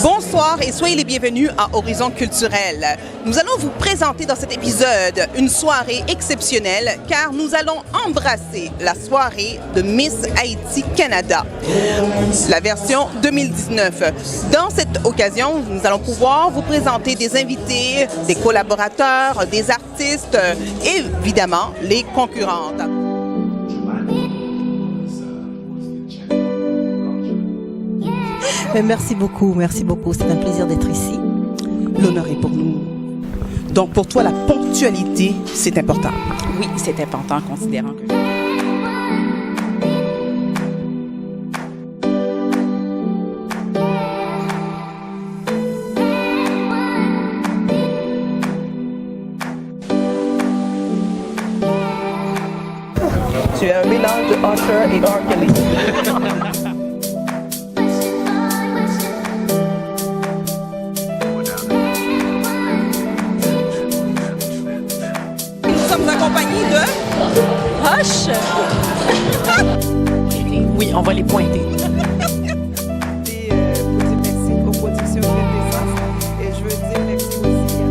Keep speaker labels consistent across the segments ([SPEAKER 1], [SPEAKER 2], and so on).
[SPEAKER 1] Bonsoir et soyez les bienvenus à Horizon Culturel. Nous allons vous présenter dans cet épisode une soirée exceptionnelle car nous allons embrasser la soirée de Miss Haïti Canada, la version 2019. Dans cette occasion, nous allons pouvoir vous présenter des invités, des collaborateurs, des artistes et évidemment les concurrentes.
[SPEAKER 2] Merci beaucoup. C'est un plaisir d'être ici.
[SPEAKER 1] L'honneur est pour nous. Donc pour toi, la ponctualité, c'est important.
[SPEAKER 3] Oui, c'est important considérant que...
[SPEAKER 1] Tu es un mélange de Usher et R. Kelly. Accompagné de
[SPEAKER 3] Hush! Oui, on va les pointer.
[SPEAKER 1] Et pour dire merci aux productions Quintessence. Et je veux dire merci aussi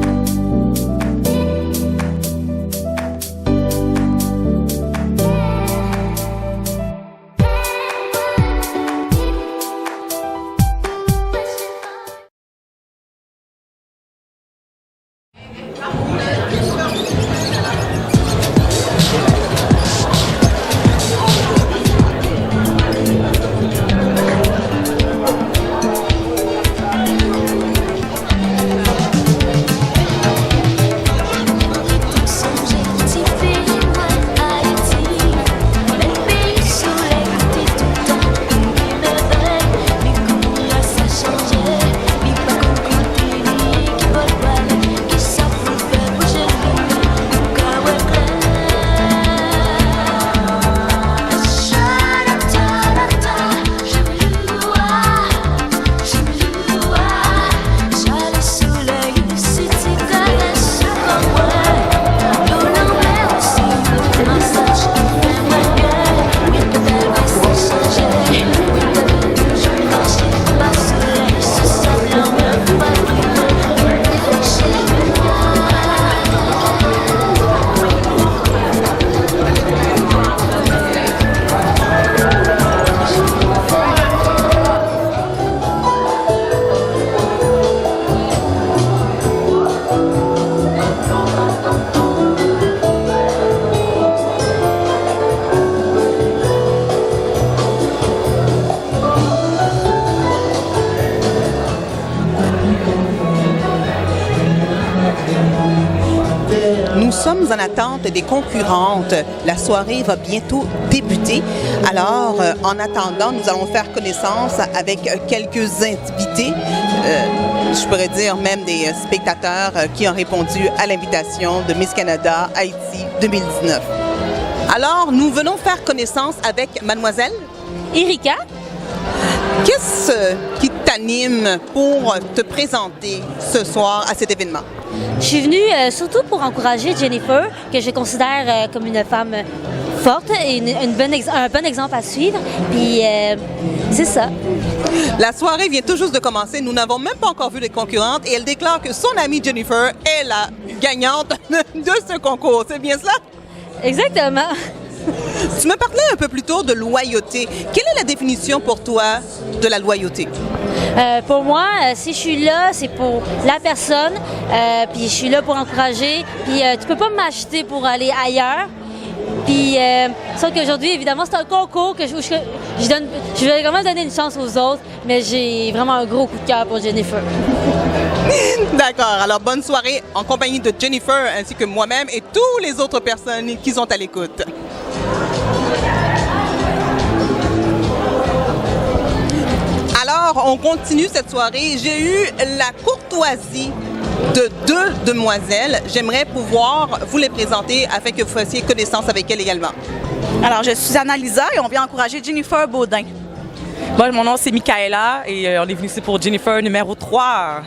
[SPEAKER 1] Nous sommes en attente des concurrentes. La soirée va bientôt débuter. Alors, en attendant, nous allons faire connaissance avec quelques invités, je pourrais dire même des spectateurs qui ont répondu à l'invitation de Miss Canada Haïti 2019. Alors, nous venons faire connaissance avec mademoiselle
[SPEAKER 4] Erika.
[SPEAKER 1] Qu'est-ce qui t'anime pour te présenter ce soir à cet événement?
[SPEAKER 4] Je suis venue surtout pour encourager Jennifer, que je considère comme une femme forte et un bon exemple à suivre. Puis, c'est ça.
[SPEAKER 1] La soirée vient tout juste de commencer. Nous n'avons même pas encore vu les concurrentes et elle déclare que son amie Jennifer est la gagnante de ce concours. C'est bien cela?
[SPEAKER 4] Exactement.
[SPEAKER 1] Tu me parlais un peu plus tôt de loyauté. Quelle est la définition pour toi de la loyauté?
[SPEAKER 4] Pour moi, si je suis là, c'est pour la personne, puis je suis là pour encourager, puis tu peux pas m'acheter pour aller ailleurs. Puis, sauf qu'aujourd'hui, évidemment, c'est un concours que je vais vraiment donner une chance aux autres, mais j'ai vraiment un gros coup de cœur pour Jennifer.
[SPEAKER 1] D'accord. Alors, bonne soirée en compagnie de Jennifer ainsi que moi-même et toutes les autres personnes qui sont à l'écoute. Alors, on continue cette soirée. J'ai eu la courtoisie de deux demoiselles. J'aimerais pouvoir vous les présenter afin que vous fassiez connaissance avec elles également.
[SPEAKER 3] Alors, je suis Annalisa et on vient encourager Jennifer Baudin.
[SPEAKER 5] Moi, mon nom, c'est Michaela et on est venu ici pour Jennifer numéro 3.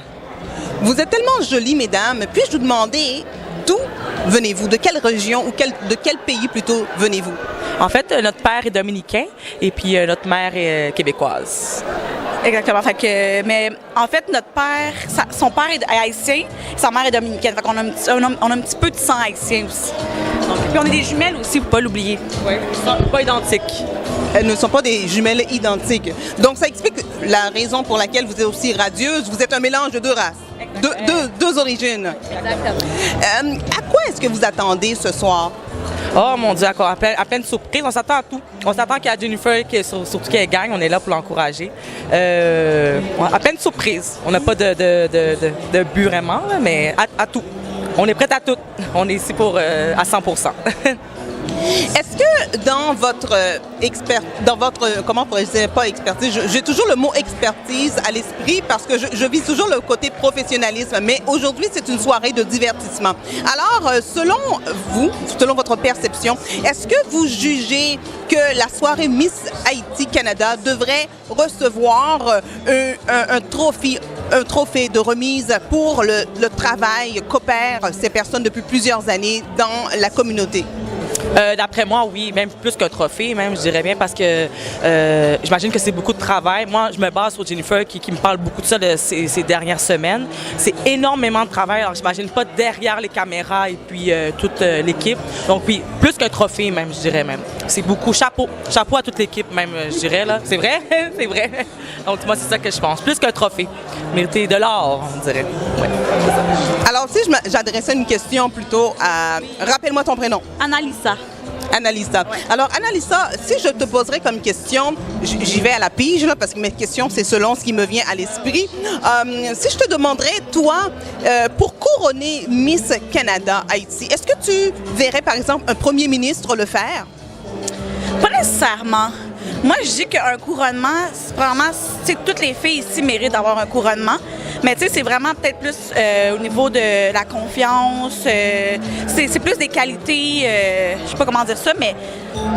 [SPEAKER 1] Vous êtes tellement jolies, mesdames. Puis-je vous demander d'où venez-vous? De quelle région ou de quel pays plutôt venez-vous?
[SPEAKER 5] En fait, notre père est dominicain et puis notre mère est québécoise.
[SPEAKER 3] Exactement. Fait que, mais en fait, notre père, son père est haïtien, sa mère est dominicaine. Fait qu'on a on a un petit peu de sang haïtien aussi. Donc, puis on est des jumelles aussi, faut pas l'oublier.
[SPEAKER 5] Oui, ils sont pas identiques.
[SPEAKER 1] Elles ne sont pas des jumelles identiques. Donc, ça explique la raison pour laquelle vous êtes aussi radieuse. Vous êtes un mélange de deux races, deux origines.
[SPEAKER 4] Exactement.
[SPEAKER 1] À quoi est-ce que vous attendez ce soir?
[SPEAKER 5] Oh mon Dieu, encore à pleine surprise. On s'attend à tout. On s'attend qu'il y a Jennifer, surtout qu'elle gagne. On est là pour l'encourager. À pleine surprise. On n'a pas de but vraiment, là, mais à tout. On est prêt à tout. On est ici pour à 100%.
[SPEAKER 1] Est-ce que dans votre comment pourrais-je dire, pas expertise, j'ai toujours le mot expertise à l'esprit parce que je vis toujours le côté professionnalisme, mais aujourd'hui c'est une soirée de divertissement. Alors, selon vous, selon votre perception, est-ce que vous jugez que la soirée Miss Haïti Canada devrait recevoir un trophée de remise pour le travail qu'opèrent ces personnes depuis plusieurs années dans la communauté?
[SPEAKER 5] D'après moi, oui, même plus qu'un trophée, même, je dirais bien, parce que j'imagine que c'est beaucoup de travail. Moi, je me base sur Jennifer qui me parle beaucoup de ça ces dernières semaines. C'est énormément de travail, alors j'imagine pas derrière les caméras et puis toute l'équipe. Donc oui, plus qu'un trophée même, je dirais même. C'est beaucoup. Chapeau à toute l'équipe même, je dirais, là. C'est vrai? C'est vrai. Donc moi, c'est ça que je pense. Plus qu'un trophée. Mérité de l'or, on dirait. Ouais.
[SPEAKER 1] Alors, si j'adressais une question plutôt à... Rappelle-moi ton prénom.
[SPEAKER 3] Annalisa.
[SPEAKER 1] Annalisa. Ouais. Alors, Annalisa, si je te poserais comme question, j'y vais à la pige, là, parce que mes questions, c'est selon ce qui me vient à l'esprit. Si je te demanderais, toi, pour couronner Miss Canada Haïti, est-ce que tu verrais, par exemple, un premier ministre le faire?
[SPEAKER 3] Pas nécessairement. Moi, je dis qu'un couronnement, c'est vraiment, tu sais, toutes les filles ici méritent d'avoir un couronnement. Mais tu sais, c'est vraiment peut-être plus au niveau de la confiance. C'est plus des qualités, je sais pas comment dire ça, mais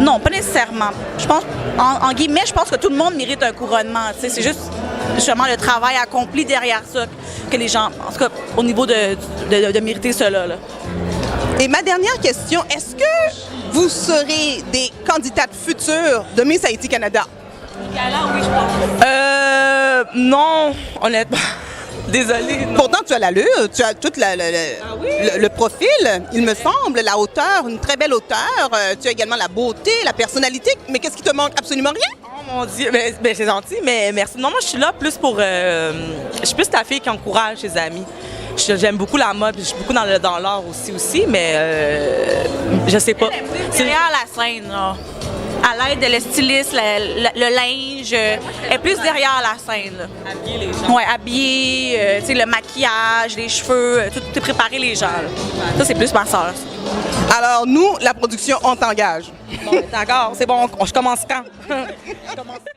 [SPEAKER 3] non, pas nécessairement. Je pense, en guillemets, je pense que tout le monde mérite un couronnement. Tu sais, c'est juste justement le travail accompli derrière ça que les gens, en tout cas, au niveau de mériter cela, là.
[SPEAKER 1] Et ma dernière question, est-ce que vous serez des candidates futures de Miss Haïti Canada?
[SPEAKER 3] Oui, je pense.
[SPEAKER 5] Non, honnêtement. Désolée.
[SPEAKER 1] Pourtant, tu as l'allure, tu as tout le profil, il me semble, la hauteur, une très belle hauteur. Tu as également la beauté, la personnalité. Mais qu'est-ce qui te manque? Absolument rien?
[SPEAKER 5] Oh mon Dieu, ben, c'est gentil, mais merci. Non, moi, je suis là plus pour... je suis plus ta fille qui encourage ses amis. J'aime beaucoup la mode, je suis beaucoup dans l'art aussi, mais je sais pas.
[SPEAKER 3] C'est derrière la scène, là. À l'aide de le styliste, le linge, est plus derrière la scène. Là.
[SPEAKER 5] Habiller les gens.
[SPEAKER 3] Oui, habiller, tu sais, le maquillage, les cheveux, tout est préparé les gens. Là. Ça, c'est plus ma soeur.
[SPEAKER 1] Alors, nous, la production, on t'engage.
[SPEAKER 5] Bon, d'accord, c'est bon, je commence quand? Je commence quand?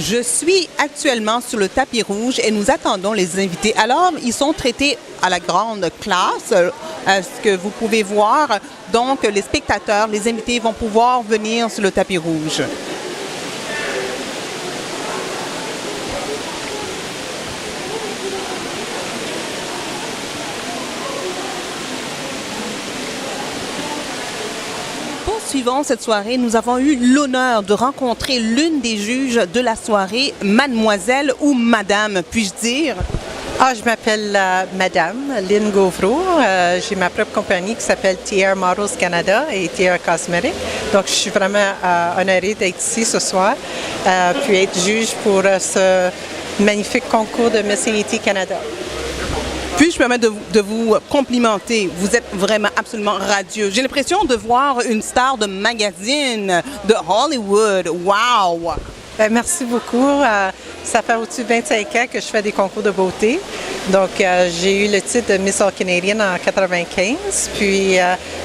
[SPEAKER 1] Je suis actuellement sur le tapis rouge et nous attendons les invités. Alors, ils sont traités à la grande classe, ce que vous pouvez voir. Donc, les spectateurs, les invités vont pouvoir venir sur le tapis rouge. Suivant cette soirée, nous avons eu l'honneur de rencontrer l'une des juges de la soirée, mademoiselle ou madame, puis-je dire?
[SPEAKER 6] Je m'appelle Madame Lynn Gauvreau. J'ai ma propre compagnie qui s'appelle TR Models Canada et TR Cosmetics. Donc, je suis vraiment honorée d'être ici ce soir, puis être juge pour ce magnifique concours de Miss Haiti Canada.
[SPEAKER 1] Puis, je me permets de vous complimenter. Vous êtes vraiment absolument radieux. J'ai l'impression de voir une star de magazine de Hollywood. Wow!
[SPEAKER 6] Merci beaucoup. Ça fait au-dessus de 25 ans que je fais des concours de beauté. Donc, j'ai eu le titre de Miss All Canadian en 1995. Puis,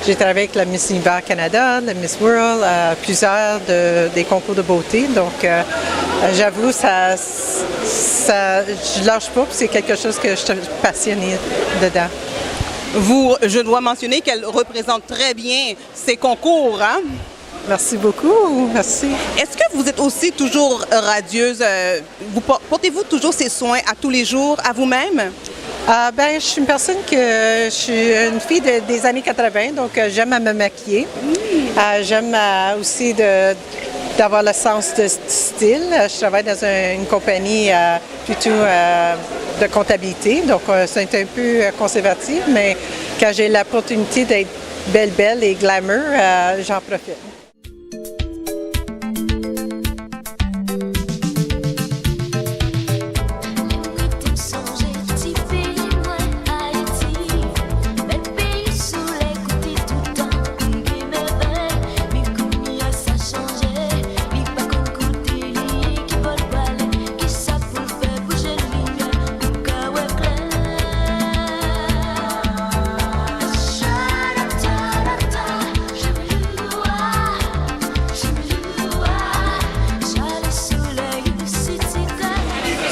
[SPEAKER 6] j'ai travaillé avec la Miss Univers Canada, la Miss World, plusieurs des concours de beauté. Donc, j'avoue, je lâche pas, puis c'est quelque chose que je suis passionnée dedans.
[SPEAKER 1] Je dois mentionner qu'elle représente très bien ces concours, hein?
[SPEAKER 6] Merci beaucoup, merci.
[SPEAKER 1] Est-ce que vous êtes aussi toujours radieuse? Portez-vous toujours ces soins à tous les jours, à vous-même?
[SPEAKER 6] Je suis une personne je suis une fille des années 80, donc j'aime à me maquiller. J'aime aussi d'avoir le sens de style. Je travaille dans une compagnie plutôt de comptabilité, donc c'est un peu conservatif, mais quand j'ai l'opportunité d'être belle et glamour, j'en profite.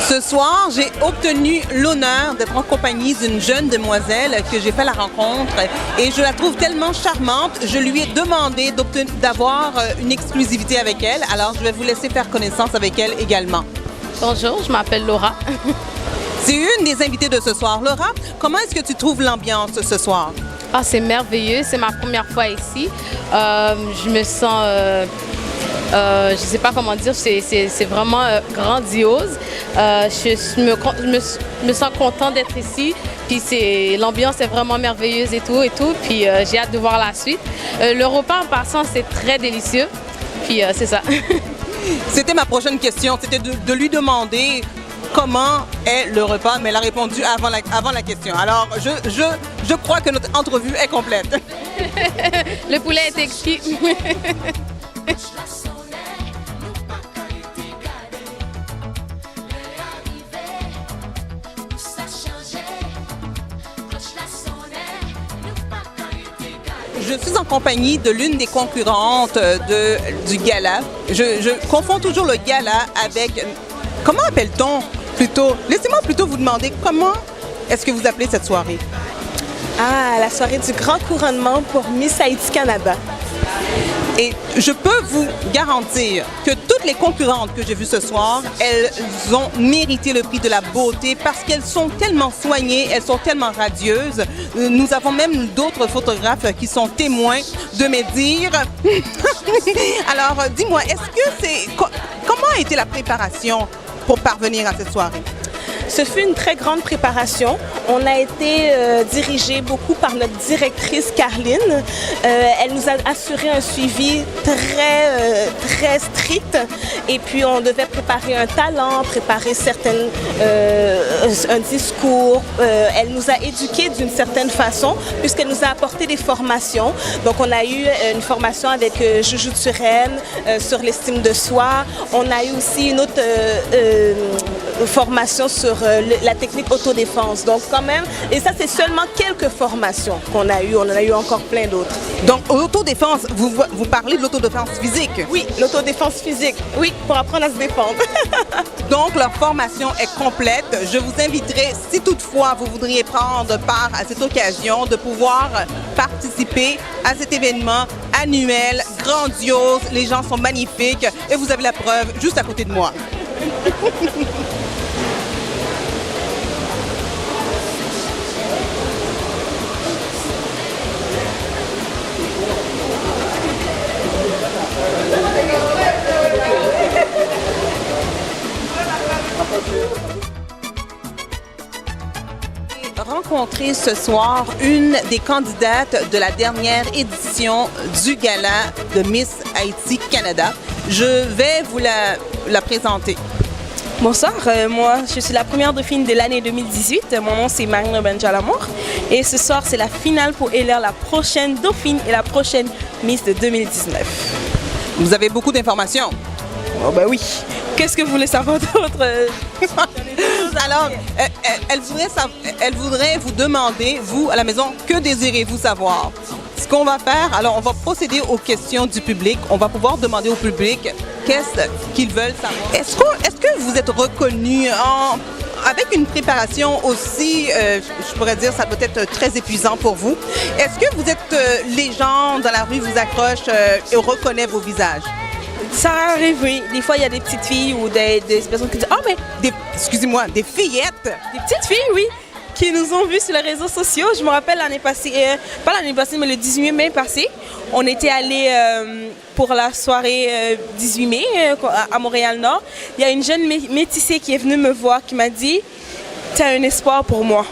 [SPEAKER 1] Ce soir, j'ai obtenu l'honneur d'être en compagnie d'une jeune demoiselle que j'ai fait la rencontre et je la trouve tellement charmante. Je lui ai demandé d'avoir une exclusivité avec elle, alors je vais vous laisser faire connaissance avec elle également.
[SPEAKER 7] Bonjour, je m'appelle Laura.
[SPEAKER 1] C'est une des invitées de ce soir. Laura, comment est-ce que tu trouves l'ambiance ce soir?
[SPEAKER 7] C'est merveilleux, c'est ma première fois ici. Je me sens... je ne sais pas comment dire, c'est vraiment grandiose. Je me sens contente d'être ici. Puis l'ambiance est vraiment merveilleuse et tout. Puis j'ai hâte de voir la suite. Le repas en passant, c'est très délicieux. Puis c'est ça.
[SPEAKER 1] C'était ma prochaine question. C'était de lui demander comment est le repas, mais elle a répondu avant la question. Alors, je crois que notre entrevue est complète.
[SPEAKER 7] Le poulet est exquis.
[SPEAKER 1] Je suis en compagnie de l'une des concurrentes du gala. Je confonds toujours le gala avec... Comment appelle-t-on plutôt? Laissez-moi plutôt vous demander comment est-ce que vous appelez cette soirée?
[SPEAKER 8] La soirée du grand couronnement pour Miss Haiti Canada.
[SPEAKER 1] Et je peux vous garantir que toutes les concurrentes que j'ai vues ce soir, elles ont mérité le prix de la beauté parce qu'elles sont tellement soignées, elles sont tellement radieuses. Nous avons même d'autres photographes qui sont témoins de mes dires. Alors, dis-moi, comment a été la préparation pour parvenir à cette soirée?
[SPEAKER 8] Ce fut une très grande préparation. On a été dirigé beaucoup par notre directrice Carline. Elle nous a assuré un suivi très strict. Et puis on devait préparer un talent, préparer un discours. Elle nous a éduqués d'une certaine façon puisqu'elle nous a apporté des formations. Donc on a eu une formation avec Joujou Turenne sur l'estime de soi. On a eu aussi une autre formation sur la technique autodéfense. Donc quand même, et ça c'est seulement quelques formations qu'on a eues. On en a eu encore plein d'autres.
[SPEAKER 1] Donc l'autodéfense, vous parlez de l'autodéfense physique?
[SPEAKER 8] Oui, l'autodéfense physique. Oui, pour apprendre à se défendre.
[SPEAKER 1] Donc leur formation est complète. Je vous inviterai, si toutefois vous voudriez prendre part à cette occasion, de pouvoir participer à cet événement annuel, grandiose. Les gens sont magnifiques et vous avez la preuve juste à côté de moi. rencontrer ce soir une des candidates de la dernière édition du gala de Miss Haïti Canada. Je vais vous la présenter.
[SPEAKER 8] Bonsoir, moi je suis la première dauphine de l'année 2018. Mon nom c'est Marina Benjalamour et ce soir c'est la finale pour élire la prochaine dauphine et la prochaine Miss de 2019.
[SPEAKER 1] Vous avez beaucoup d'informations.
[SPEAKER 8] Oh ben oui. Qu'est-ce que vous voulez savoir d'autre?
[SPEAKER 1] Alors, elle voudrait vous demander, vous à la maison, que désirez-vous savoir? Ce qu'on va faire, alors on va procéder aux questions du public. On va pouvoir demander au public qu'est-ce qu'ils veulent savoir. Est-ce que vous êtes reconnu avec une préparation aussi, je pourrais dire, ça doit être très épuisant pour vous. Est-ce que vous êtes, les gens dans la rue vous accrochent et reconnaissent vos visages?
[SPEAKER 8] Ça arrive, oui. Des fois, il y a des petites filles ou des personnes qui disent « Oh, mais... »
[SPEAKER 1] Excusez-moi, des fillettes?
[SPEAKER 8] Des petites filles, oui, qui nous ont vus sur les réseaux sociaux. Je me rappelle l'année passée, pas l'année passée, mais le 18 mai passé, on était allés pour la soirée 18 mai à Montréal-Nord. Il y a une jeune métissée qui est venue me voir, qui m'a dit « Tu as un espoir pour moi.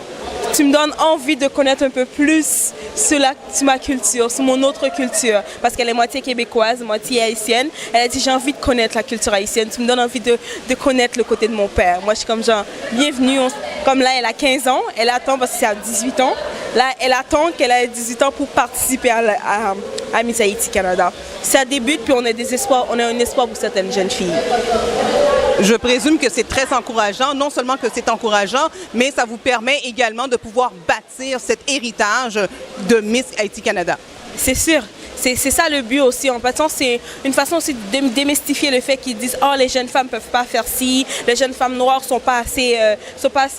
[SPEAKER 8] Tu me donnes envie de connaître un peu plus sur ma culture, sur mon autre culture. » Parce qu'elle est moitié québécoise, moitié haïtienne. Elle a dit, j'ai envie de connaître la culture haïtienne. Tu me donnes envie de connaître le côté de mon père. Moi, je suis comme genre, bienvenue. Comme là, elle a 15 ans. Elle attend, parce que c'est à 18 ans. Là, elle attend qu'elle ait 18 ans pour participer à Miss Haïti Canada. Ça débute, puis on a des espoirs. On a un espoir pour certaines jeunes filles.
[SPEAKER 1] Je présume que c'est très encourageant. Non seulement que c'est encourageant, mais ça vous permet également de pouvoir bâtir cet héritage de Miss Haïti Canada.
[SPEAKER 8] C'est sûr. C'est ça le but aussi. En fait, c'est une façon aussi de démystifier le fait qu'ils disent « Oh, les jeunes femmes ne peuvent pas faire ci. Les jeunes femmes noires ne sont pas assez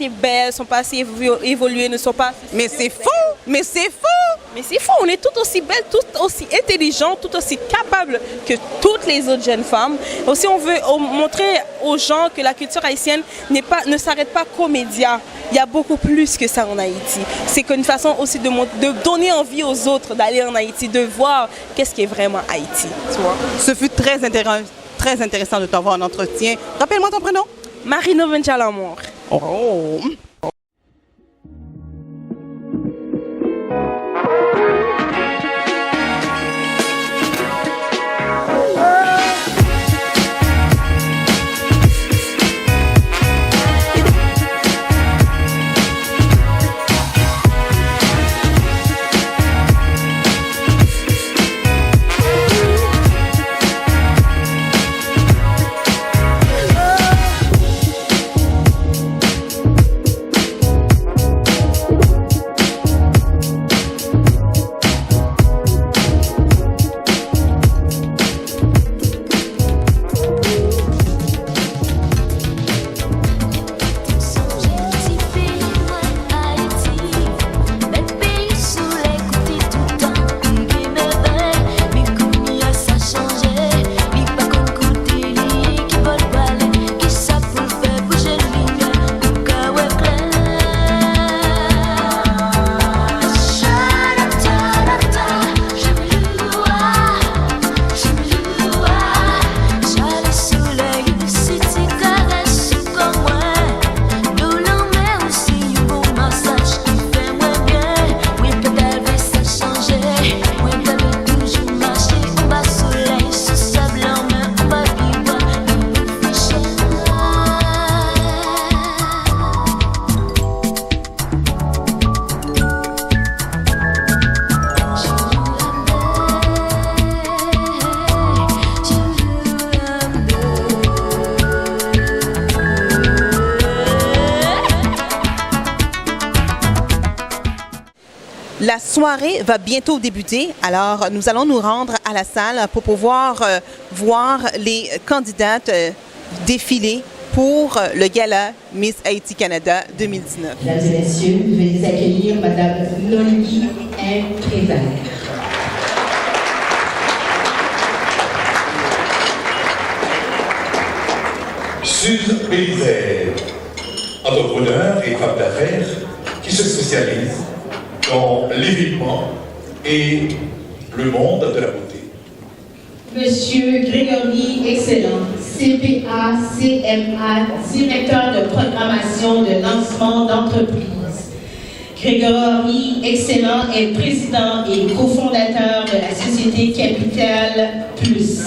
[SPEAKER 8] belles, ne sont pas assez évoluées, ne sont pas... »
[SPEAKER 1] Mais c'est faux! Mais c'est faux!
[SPEAKER 8] Mais c'est faux! On est toutes aussi belles, toutes aussi intelligentes, toutes aussi capables que toutes les autres jeunes femmes. Aussi, on veut montrer aux gens que la culture haïtienne ne s'arrête pas qu'aux médias. Il y a beaucoup plus que ça en Haïti. C'est une façon aussi de donner envie aux autres d'aller en Haïti, de voir qu'est-ce qui est vraiment Haïti. Tu vois?
[SPEAKER 1] Ce fut très intéressant de t'avoir en entretien. Rappelle-moi ton prénom.
[SPEAKER 8] Marina Benjalamour.
[SPEAKER 1] Oh! La soirée va bientôt débuter, alors nous allons nous rendre à la salle pour pouvoir voir les candidates défiler pour le gala Miss Haïti Canada 2019.
[SPEAKER 9] Mesdames et messieurs, veuillez accueillir Madame Nolly Prévert.
[SPEAKER 10] Suze Bélisaire, entrepreneur et femme d'affaires qui se spécialise dans l'évitement et le monde de la beauté.
[SPEAKER 9] Monsieur Grégory Excellent, CPA, CMA, directeur de programmation de lancement d'entreprise, Grégory Excellent est président et cofondateur de la société Capital Plus.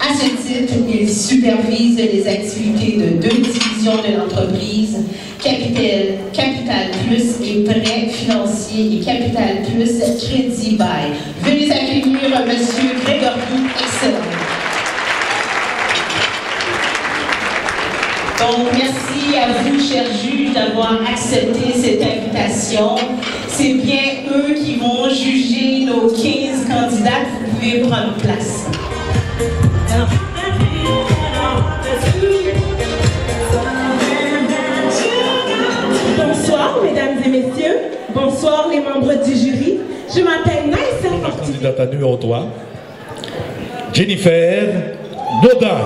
[SPEAKER 9] À ce titre, il supervise les activités de 2 divisions de l'entreprise, Capital Plus et prêts financiers et Capital Plus Crédit Bail. Veuillez accueillir M. Grégory Excellent. Donc, merci à vous, chers juges, d'avoir accepté cette invitation. C'est bien eux qui vont juger nos 15 candidats. Vous pouvez prendre place.
[SPEAKER 11] Bonsoir, mesdames et messieurs. Bonsoir, les membres du jury. Je m'appelle Naïssa Forti.
[SPEAKER 10] Candidate à numéro 3, Jennifer Nodin.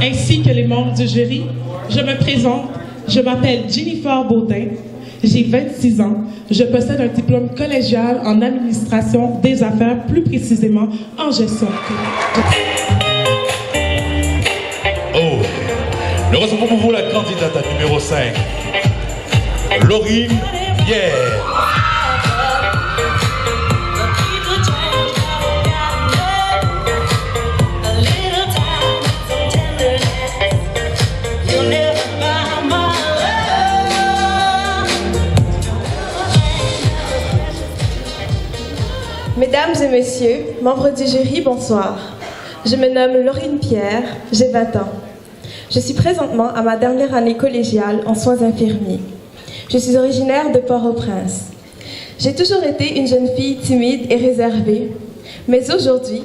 [SPEAKER 11] Ainsi que les membres du jury, je me présente, je m'appelle Jennifer Baudin, j'ai 26 ans, je possède un diplôme collégial en administration des affaires, plus précisément en gestion.
[SPEAKER 10] Oh, nous recevons pour vous la candidate à numéro 5, Laurine Pierre.
[SPEAKER 12] Mesdames et messieurs, membres du jury, bonsoir. Je me nomme Laurine Pierre, j'ai 20 ans. Je suis présentement à ma dernière année collégiale en soins infirmiers. Je suis originaire de Port-au-Prince. J'ai toujours été une jeune fille timide et réservée, mais aujourd'hui,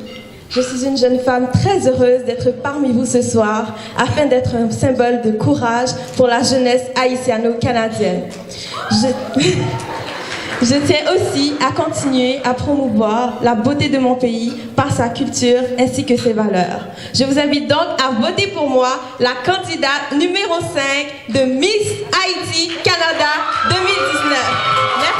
[SPEAKER 12] je suis une jeune femme très heureuse d'être parmi vous ce soir afin d'être un symbole de courage pour la jeunesse haïtiano-canadienne. Je tiens aussi à continuer à promouvoir la beauté de mon pays par sa culture ainsi que ses valeurs. Je vous invite donc à voter pour moi, la candidate numéro 5 de Miss Haïti Canada 2019. Merci.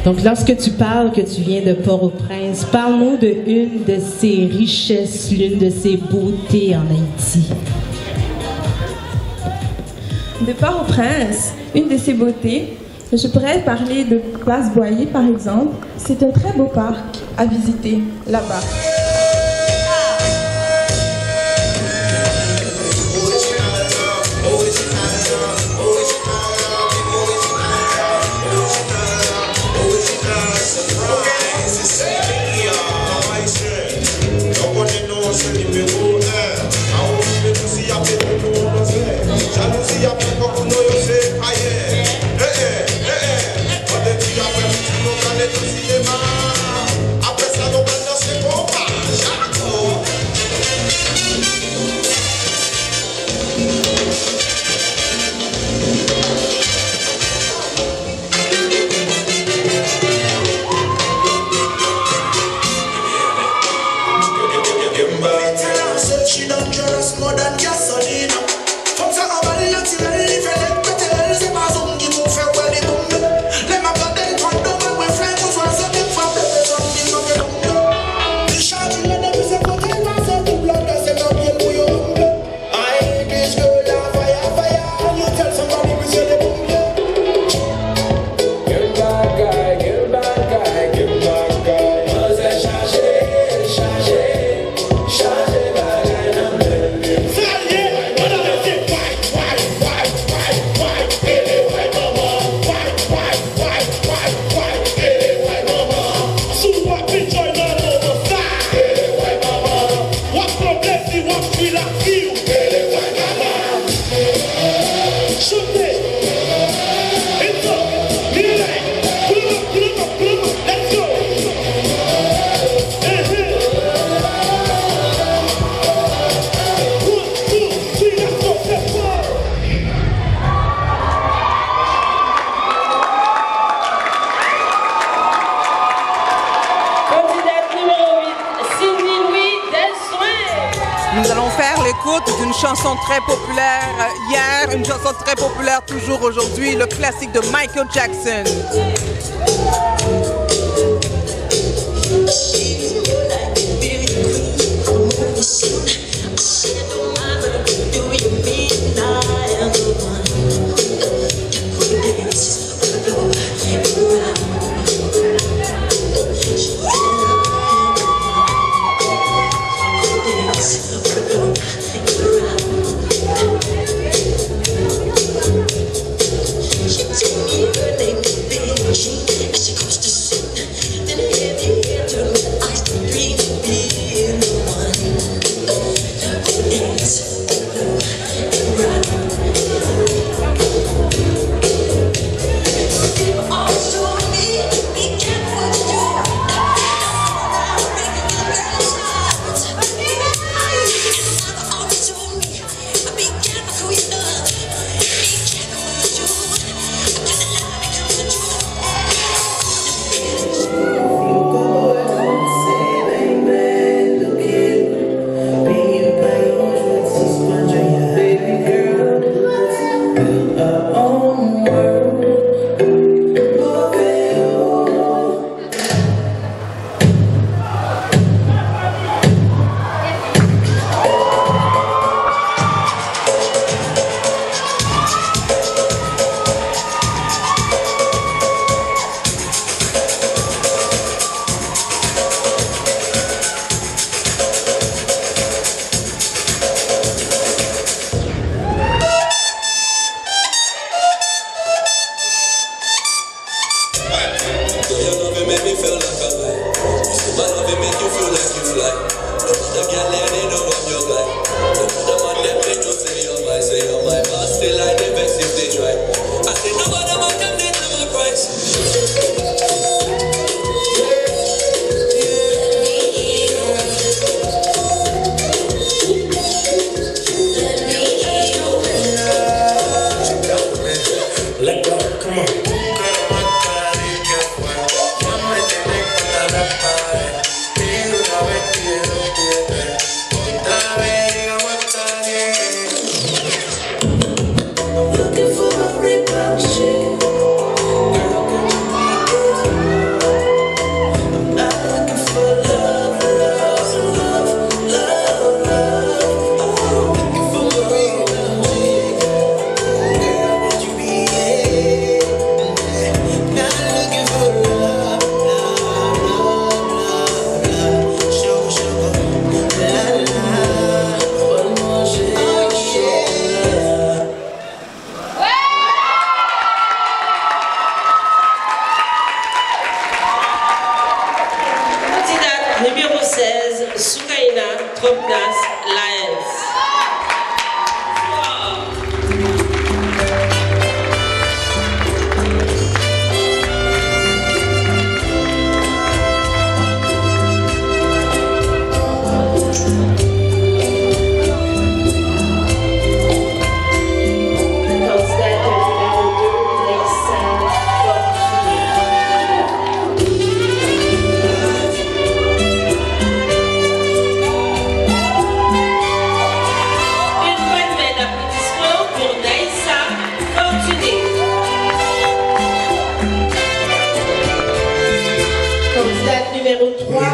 [SPEAKER 13] Donc, lorsque tu parles que tu viens de Port-au-Prince, parle-nous de une de ses richesses, l'une de ses beautés en Haïti.
[SPEAKER 12] De Port-au-Prince, une de ses beautés, je pourrais parler de Place Boyer, par exemple. C'est un très beau parc à visiter là-bas.
[SPEAKER 14] Après ça, nous allons danser combat.
[SPEAKER 1] Nous allons faire l'écoute d'une chanson très populaire hier, une chanson très populaire toujours aujourd'hui, le classique de Michael Jackson.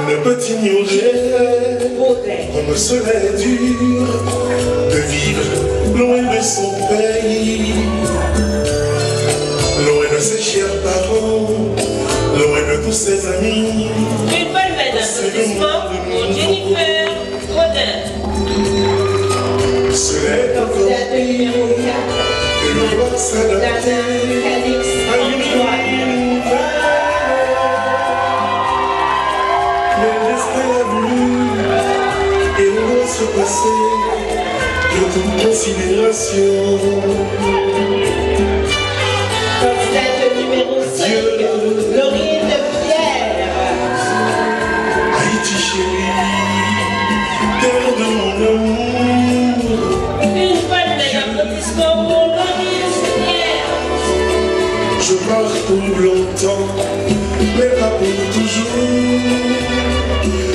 [SPEAKER 14] Ne peut ignorer comme cela est dur de vivre loin de son pays, loin de ses chers parents, loin de tous ses amis.
[SPEAKER 15] Une bonne main d'applaudissement pour Jennifer Rodin.
[SPEAKER 14] Cela est encore pire de devoir s'adapter à une vie nouvelle. Et on doit se passer de toute considération.
[SPEAKER 15] Candidate numéro 5, Laurine Pierre.
[SPEAKER 14] Haïti chérie, terre de mon amour.
[SPEAKER 15] Une bonne main d'applaudissement pour Laurine Pierre.
[SPEAKER 14] Je pars pour longtemps, mais pas pour toujours.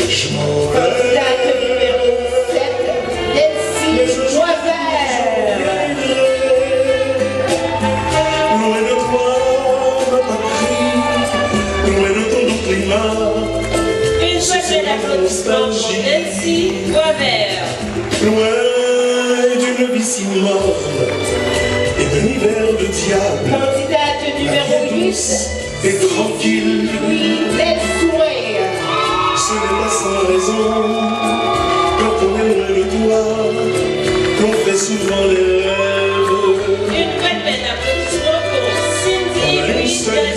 [SPEAKER 14] Je m'en vais.
[SPEAKER 15] Candidate numéro 7,
[SPEAKER 14] loin d'une vie si morne et d'un hiver de diable.
[SPEAKER 9] Candidate numéro 8,
[SPEAKER 14] et tranquille,
[SPEAKER 9] Louis Delsoin.
[SPEAKER 14] ce n'est pas sans raison, quand on est loin de toi, qu'on fait souvent les rêves.
[SPEAKER 15] Une bonne belle applaudissement pour Cindy Louis Delsoin.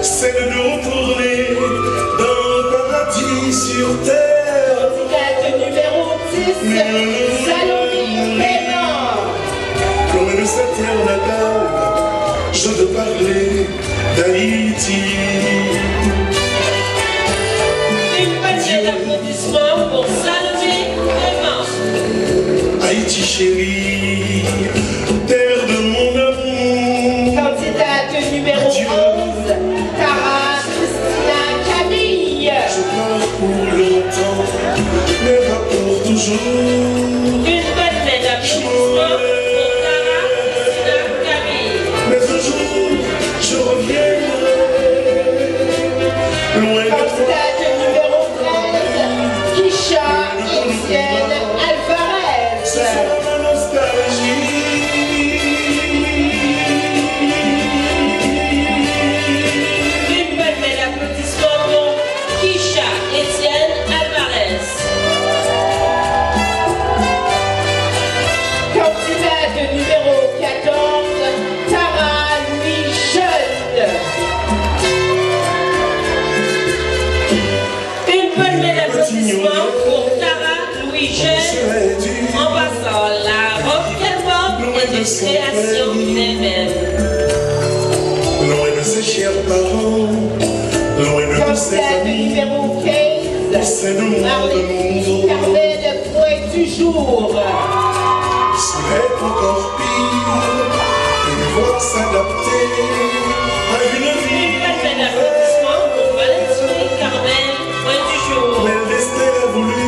[SPEAKER 14] C'est de nous retourner dans le paradis sur terre.
[SPEAKER 9] Candidate numéro 10, Salomé Paiement.
[SPEAKER 14] Loin de cette terre natale, je veux parler d'Haïti.
[SPEAKER 15] Une bonne belle applaudissement pour Salomé Paiement.
[SPEAKER 14] Haïti chérie, terre de mon amour.
[SPEAKER 9] Candidate numéro 11, Tara Christina Camille.
[SPEAKER 14] Je pars pour longtemps, mais pas pour toujours.
[SPEAKER 15] Une bonne belle applaudissement pour Tara Christina Camille.
[SPEAKER 14] Mais un jour, je reviendrai, loin de toi.
[SPEAKER 9] Candidate numéro 13, Kisha Etienne Alvarez.
[SPEAKER 14] Ce sera ma nostalgie.
[SPEAKER 15] Une bonne belle applaudissement pour Kisha Etienne Alvarez.
[SPEAKER 9] Candidate numéro 14, Tara Louis Jeune.
[SPEAKER 15] Une bonne belle applaudissement pour Tara Louis Jeune en passant la robe qu'elle porte et de création d'elle-même.
[SPEAKER 14] Loin de ses chers parents, loin de ses
[SPEAKER 9] Candidate
[SPEAKER 14] amis,
[SPEAKER 9] numéro 15,
[SPEAKER 14] c'est le monde
[SPEAKER 9] Marlène
[SPEAKER 14] nouveau.
[SPEAKER 9] Carmel Point du jour.
[SPEAKER 14] Serait encore pire de devoir s'adapter à une vie.
[SPEAKER 15] Une bonne belle applaudissement pour Valentin Carmel Point du jour.
[SPEAKER 14] Mais le destin a voulu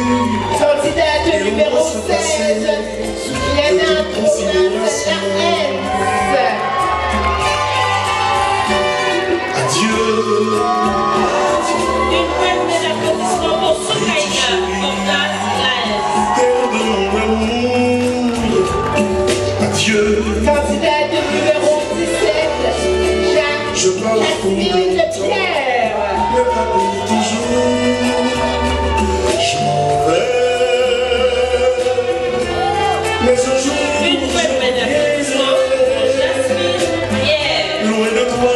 [SPEAKER 9] Candidate numéro 16, Souliana Province Laens.
[SPEAKER 14] adieu.
[SPEAKER 15] Une bonne belle applaudissement pour Soukaina Province Laens.
[SPEAKER 14] Terre de mon amour, adieu.
[SPEAKER 9] Candidate numéro 17,
[SPEAKER 14] Je pars pour
[SPEAKER 9] Jasmine
[SPEAKER 14] longtemps,
[SPEAKER 9] Pierre.
[SPEAKER 14] mais pas pour toujours. Je m'en vais, mais un jour
[SPEAKER 15] Une bonne belle applaudissement pour Jasmine Pierre.
[SPEAKER 14] loin de toi,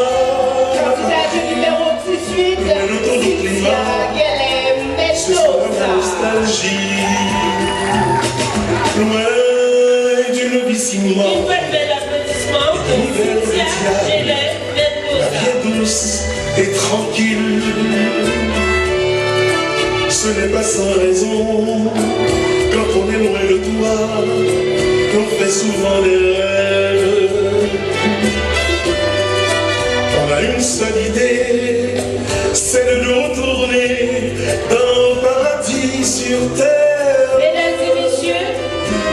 [SPEAKER 9] Candidate numéro 18, Cynthia Guélem
[SPEAKER 14] ce sera ma
[SPEAKER 9] Mendoza.
[SPEAKER 14] nostalgie. Loin d'une vie si
[SPEAKER 15] Une
[SPEAKER 14] morte,
[SPEAKER 15] bonne belle applaudissement pour Cynthia Gélin
[SPEAKER 14] la
[SPEAKER 15] Mendoza.
[SPEAKER 14] vie douce et tranquille. Ce n'est pas sans raison, quand on est loin de toi, qu'on fait souvent des rêves. On a une seule idée, c'est de nous retourner dans le paradis sur terre.
[SPEAKER 15] Mesdames et messieurs,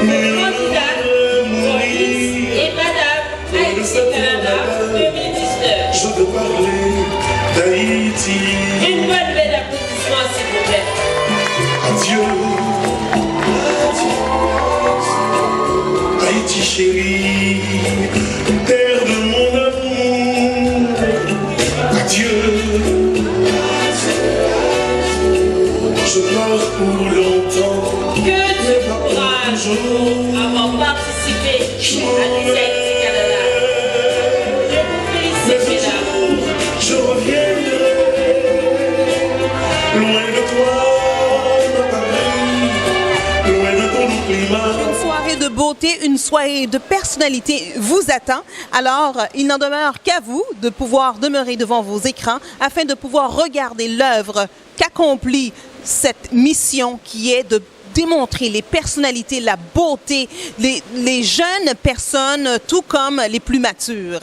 [SPEAKER 15] nos candidats pour Miss et Madame Haïti Canada 2019.
[SPEAKER 14] Je veux parler d'Haïti.
[SPEAKER 15] Une bonne belle applaudissement s'il vous plaît.
[SPEAKER 14] Adieu, Haïti chérie, terre de mon amour. Adieu, je pars pour longtemps.
[SPEAKER 15] Que de courage pour avoir participé à Miss Haïti Canada. Je vous félicite, mesdames.
[SPEAKER 14] Je reviendrai, loin de toi, ma patrie, loin de ton climat.
[SPEAKER 1] Une soirée de beauté, une soirée de personnalité vous attend. Alors, il n'en demeure qu'à vous de pouvoir demeurer devant vos écrans afin de pouvoir regarder l'œuvre qu'accomplit cette mission qui est de démontrer les personnalités, la beauté, les jeunes personnes, tout comme les plus matures.